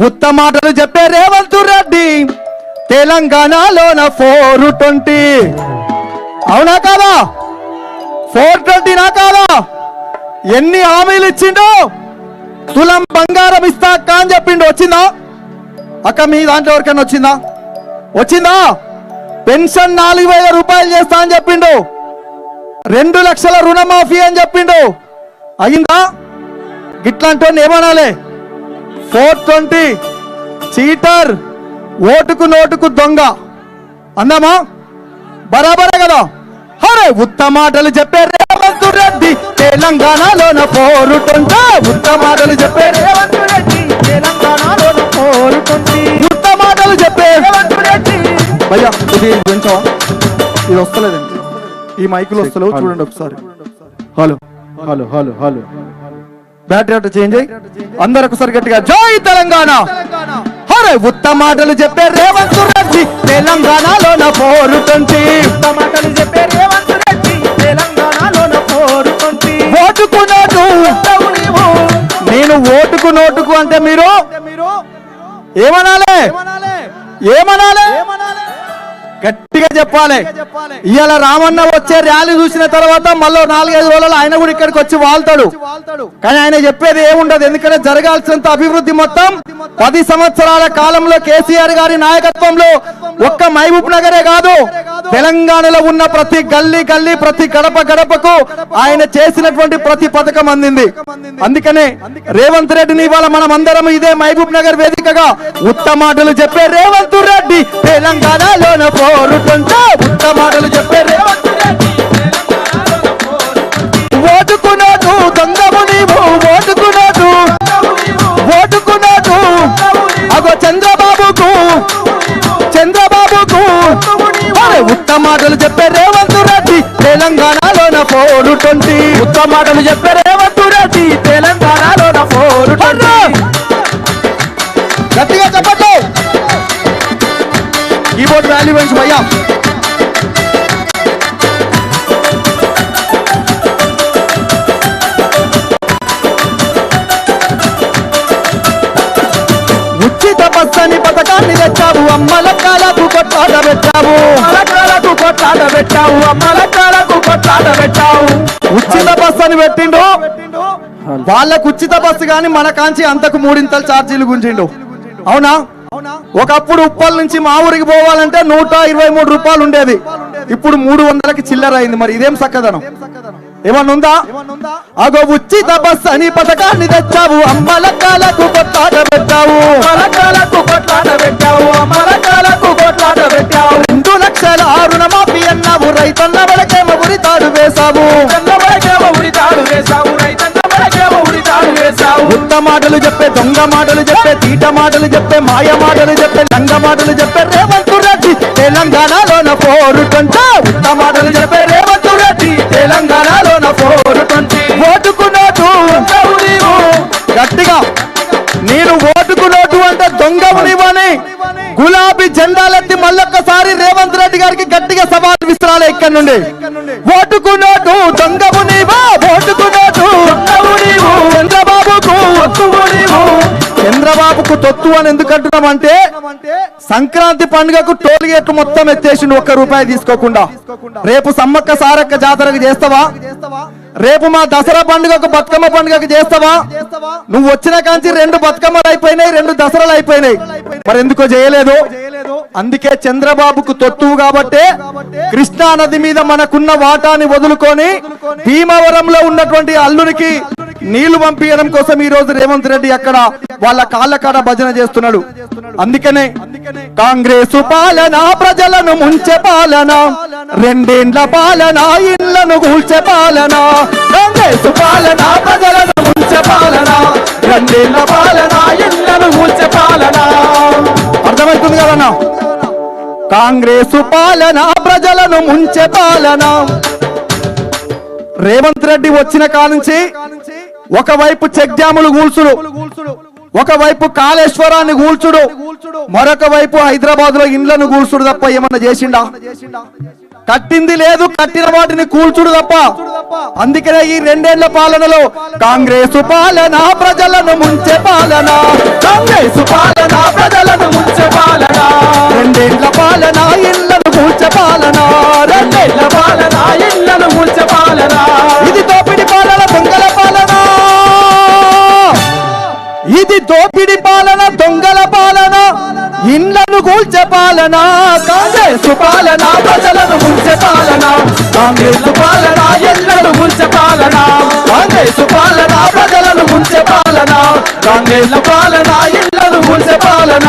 ఉత్తమాటలు చెప్పే రేవంత్ రెడ్డి తెలంగాణలోన 420 అవునా కాదా? 420 నా కాదా? ఎన్ని హామీలు ఇచ్చిండో, తులం బంగారం ఇస్తా అక్క అని చెప్పిండు. వచ్చిందా అక్క? మీ దాంట్లో ఎవరికైనా వచ్చిందా? పెన్షన్ 4000 రూపాయలు చేస్తా అని చెప్పిండు. 2 లక్షల రుణమాఫీ అని చెప్పిండు. అయిందా? గిట్లాంటి ఏమనాలి? 420 చీటర్, ఓటుకు నోటుకు దొంగ అందామా? బరాబరే కదా? అరే ఉత్తమాటలు చెప్పే రేవంత్ రెడ్డి తెలంగాణలోన 420. ఉత్తమాటలు చెప్పే రేవంత్ రెడ్డి తెలంగాణలోన 420. ఉత్తమాటలు చెప్పే రేవంత్ రెడ్డి. భయ్యా ఇది పెంచవా? ఇది వస్తలేదండి, ఈ మైకులు వస్తలేవు, చూడండి ఒకసారి. Hello hello hello hello battery అటు చేంజ్ అయ్యి అందరు ఒకసారి గట్టిగా జై తెలంగాణ. అరే ఉత్తమాటలు చెప్పే రేవంత్ రెడ్డి తెలంగాణలోన 420. ఉత్తమాటలు చెప్పే రేవంత్ రెడ్డి తెలంగాణలోన 420. ఓటుకు నోటు, నేను ఓటుకు నోటుకు అంటే మీరు ఏమనాలి? గట్టిగా చెప్పాలి. ఇవాళ రామన్న వచ్చే ర్యాలీ చూసిన తర్వాత మళ్ళీ 4-5 రోజులు ఆయన కూడా ఇక్కడికి వచ్చి వాళ్తాడు. కానీ ఆయన చెప్పేది ఏముండదు, ఎందుకంటే జరగాల్సినంత అభివృద్ధి మొత్తం 10 సంవత్సరాల కాలంలో కేసీఆర్ గారి నాయకత్వంలో ఒక్క మహబూబ్ నగరే కాదు, తెలంగాణలో ఉన్న ప్రతి గల్లీ గల్లీ, ప్రతి గడప గడపకు ఆయన చేసినటువంటి ప్రతి పథకం అందింది. అందుకనే రేవంత్ రెడ్డిని ఇవాళ మనం అందరం ఇదే మహబూబ్ నగర్ వేదికగా ఉత్తమాటలు చెప్పే రేవంత్ రెడ్డి తెలంగాణలోన 420. ఉత్తమాటలు చెప్పే రేవంత్ రెడ్డి ఓటుకు నోటు దొంగము నీవు, ఓటుకు నోటు, ఓటుకు నోటు. అగో చంద్రబాబుకు ఉత్తమాటలు చెప్పే రేవంత్ రెడ్డి తెలంగాణలోన 420. ఉత్తమాటలు చెప్పే రేవంత్ రెడ్డి తెలంగాణలోన 420. గట్టిగా చెప్పండి. కీబోర్డ్ వాల్యూ పెంచు భయ్యా. ఉచిత బస్సని పథకాన్ని తెచ్చావు, అమ్మల కాలకు కొట్లాట పెట్టావు, ఉచిత బస్సు అని పెట్టిండు. వాళ్ళకు ఉచిత బస్సు కానీ మన కాంచి అంతకు 3 ఛార్జీలు గుంజిండు. అవునా? ఒకప్పుడు ఉప్పల్ నుంచి మా ఊరికి పోవాలంటే 123 రూపాయలు ఉండేది, ఇప్పుడు 300కి చిల్లర అయింది. మరి ఇదేం చక్కదనం? ఏమన్నా ఉందా? అగో ఉచిత బస్ అని పథకాన్ని తెచ్చావు, అమ్మల కాలకు కొట్లాట పెట్టావు, 2 లక్షల రుణమాఫీ అన్నావు, రైతన్న బలకేమో ఉరితాడు వేసావు. ఉత్త మాటలు చెప్పే, దొంగ మాటలు చెప్పే, తీట మాటలు చెప్పే, మాయ మాటలు చెప్పే, లంగ మాటలు చెప్పే రేవంత్ రెడ్డి తెలంగాణలోన 420. ఉత్త మాటలు చెప్పే రేవంత్ రెడ్డి తెలంగాణలోన 420. ఓటుకు నోటు గట్టిగా, నేను ఓటుకు నోటు అంటే దొంగవు నీవని గులాబీ జెండాలెత్తి మళ్ళొక్కసారి రేవంత్ రెడ్డి గారికి గట్టిగా సవాల్ విసిరాలి ఇక్కడ నుండి. ఓటుకు నోటు దొంగవు నీవా, ఓటుకు నోటు చంద్రబాబుకు తొత్తు అని ఎందుకు అంటున్నామంటే, సంక్రాంతి పండుగకు టోల్ గేట్లు మొత్తం ఎత్తేసిండు, ₹1 తీసుకోకుండా. రేపు సమ్మక్క సారక్క జాతరకు చేస్తావా? రేపు మా దసరా పండుగకు, బతుకమ్మ పండుగకు చేస్తావా? నువ్వు వచ్చిన కాంచి 2 బతుకమ్మలు అయిపోయినాయి, 2 దసరాలు అయిపోయినాయి, మరి ఎందుకో చేయలేదు. అందుకే చంద్రబాబుకు తొత్తువు కాబట్టే కృష్ణా నది మీద మనకున్న వాటాని వదులుకొని భీమవరంలో ఉన్నటువంటి అల్లునికి నీళ్లు పంపించడం కోసం ఈ రోజు రేవంత్ రెడ్డి అక్కడ వాళ్ళ కాళ్ళ కాడ భజన చేస్తున్నాడు. అందుకనే కాంగ్రెస్ పాలన ప్రజలను ముంచే పాలన, 2 ఏండ్ల పాలన ఇళ్లను కూల్చే పాలన. కాంగ్రెస్ పాలన ప్రజలను ముంచే పాలన, 2 ఏండ్ల పాలన ఇళ్లను కూల్చే పాలన. అర్థమవుతుంది కదన్నా? కాంగ్రెస్ పాలన ప్రజలను ముంచే పాలన. రేవంత్ రెడ్డి వచ్చిన కానుంచి ఒకవైపు చెక్ డ్యాములు కూల్చుడు, ఒకవైపు కాళేశ్వరాన్ని కూల్చుడు, మరొక వైపు హైదరాబాద్ లో ఇండ్లను కూల్చుడు తప్ప ఏమన్నా చేసిండా? కట్టింది లేదు, కట్టిన వాటిని కూల్చుడు తప్ప. అందుకనే ఈ 2 ఏళ్ల పాలనలో కాంగ్రెస్ పాలన ప్రజలను ముంచే పాలన, కాంగ్రెస్ పాలన ప్రజలను ముంచే పాలన, 2 ఏళ్ల పాలన ఇళ్లను కూల్చే పాలన, 2 ఏళ్ల పాలన ఇళ్లను కూల్చే పాలన. ఇది దోపిడి పాలన, దొంగల పాలన, ఇది దోపిడి పాలన, దొంగల పాలన, ఇళ్లను కూల్చే పాలన. కాంగ్రెస్ పాలన ప్రజలను ముంచే పాలన, కాంగ్రెస్ పాలన ఇళ్లను కూల్చే పాలన, కాంగ్రెస్ పాలన ప్రజలను ముంచే పాలన, కాంగ్రెస్ పాలన ఇళ్లను కూల్చే పాలన.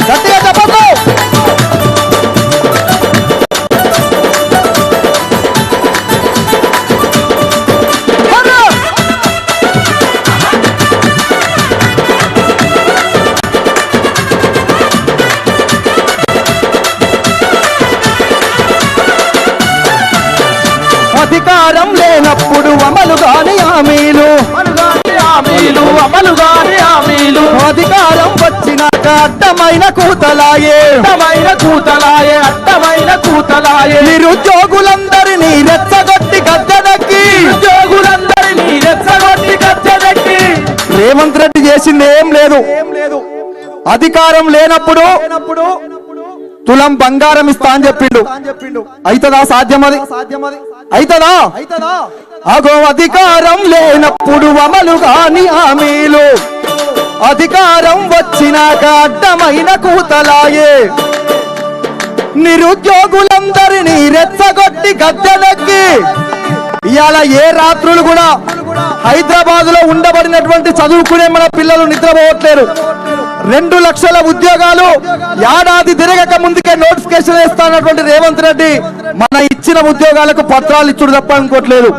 గట్టిగా చెప్పండి. అధికారం లేనప్పుడు అమలు కాని హామీలు, అమలు కాని హామీలు, అధికారం వచ్చినాక అడ్డమైన కూతలాయే, అడ్డమైన కూతలాయే, అడ్డమైన కూతలాయే. నిరుద్యోగులందరినీ రెచ్చగొట్టి గద్దెనెక్కి, నిరుద్యోగులందరినీ రెచ్చగొట్టి గద్దెనెక్కి. రేవంత్ రెడ్డి చేసింది ఏం లేదు. అధికారం లేనప్పుడు తులం బంగారం ఇస్తా అని చెప్పిండు. అయితదా? సాధ్యమది? అయితదా? అగో అధికారం లేనప్పుడు అమలు కాని హామీలు, అధికారం వచ్చినాక అడ్డమైన కూతలాయే. నిరుద్యోగులందరినీ రెచ్చగొట్టి గద్దెనెక్కి. ఇవాళ ఏ రాత్రులు కూడా హైదరాబాద్ లో ఉండబడినటువంటి చదువుకునే మన పిల్లలు నిద్రపోవట్లేరు. 2 లక్షల ఉద్యోగాలు ఏడాది తిరగక ముందుకే నోటిఫికేషన్ ఇస్తానటువంటి రేవంత్ రెడ్డి మన ఇచ్చిన ఉద్యోగాలకు పత్రాలు ఇచ్చుడు తప్ప అనుకోవట్లేదు.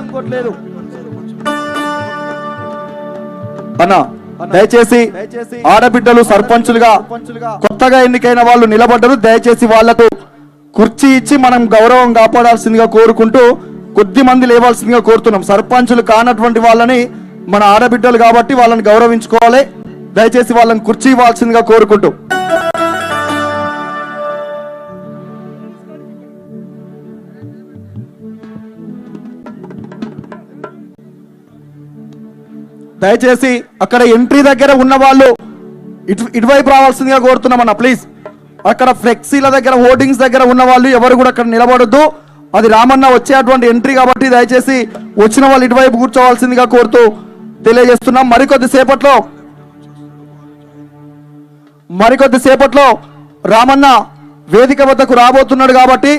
అన్న దయచేసి ఆడబిడ్డలు సర్పంచులుగా కొత్తగా ఎన్నికైన వాళ్ళు నిలబడ్డరు. దయచేసి వాళ్లకు కుర్చీ ఇచ్చి మనం గౌరవం కాపాడాల్సిందిగా కోరుకుంటూ కొద్ది మంది లేవాల్సిందిగా కోరుతున్నాం. సర్పంచులు కానటువంటి వాళ్ళని మన ఆడబిడ్డలు కాబట్టి వాళ్ళని గౌరవించుకోవాలి. దయచేసి వాళ్ళని కుర్చీ ఇవ్వాల్సిందిగా కోరుకుంటూ దయచేసి అక్కడ ఎంట్రీ దగ్గర ఉన్న వాళ్ళు ఇటువైపు రావాల్సిందిగా కోరుతున్నామన్నా ప్లీజ్. అక్కడ ఫ్లెక్సీల దగ్గర హోర్డింగ్స్ దగ్గర ఉన్న వాళ్ళు ఎవరు కూడా అక్కడ నిలబడొద్దు. అది రామన్న వచ్చేటువంటి ఎంట్రీ కాబట్టి దయచేసి వచ్చిన వాళ్ళు ఇటువైపు కూర్చోవాల్సిందిగా కోరుతూ తెలియజేస్తున్నాం. మరికొద్ది సేపట్లో రామన్న వేదిక వద్దకు రాబోతున్నాడు కాబట్టి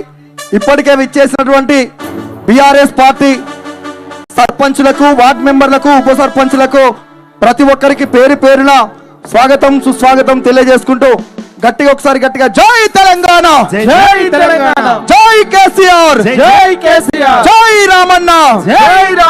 ఇప్పటికే విచ్చేసినటువంటి బీఆర్ఎస్ పార్టీ సర్పంచులకు, వార్డ్ మెంబర్లకు, ఉప సర్పంచులకు ప్రతి ఒక్కరికి పేరు పేరున స్వాగతం సుస్వాగతం తెలియజేసుకుంటూ గట్టిగా ఒకసారి గట్టిగా జై తెలంగాణ, జై తెలంగాణ, జై కేసీఆర్, జై కేసీఆర్, జై రామన్న, జై రామన్న.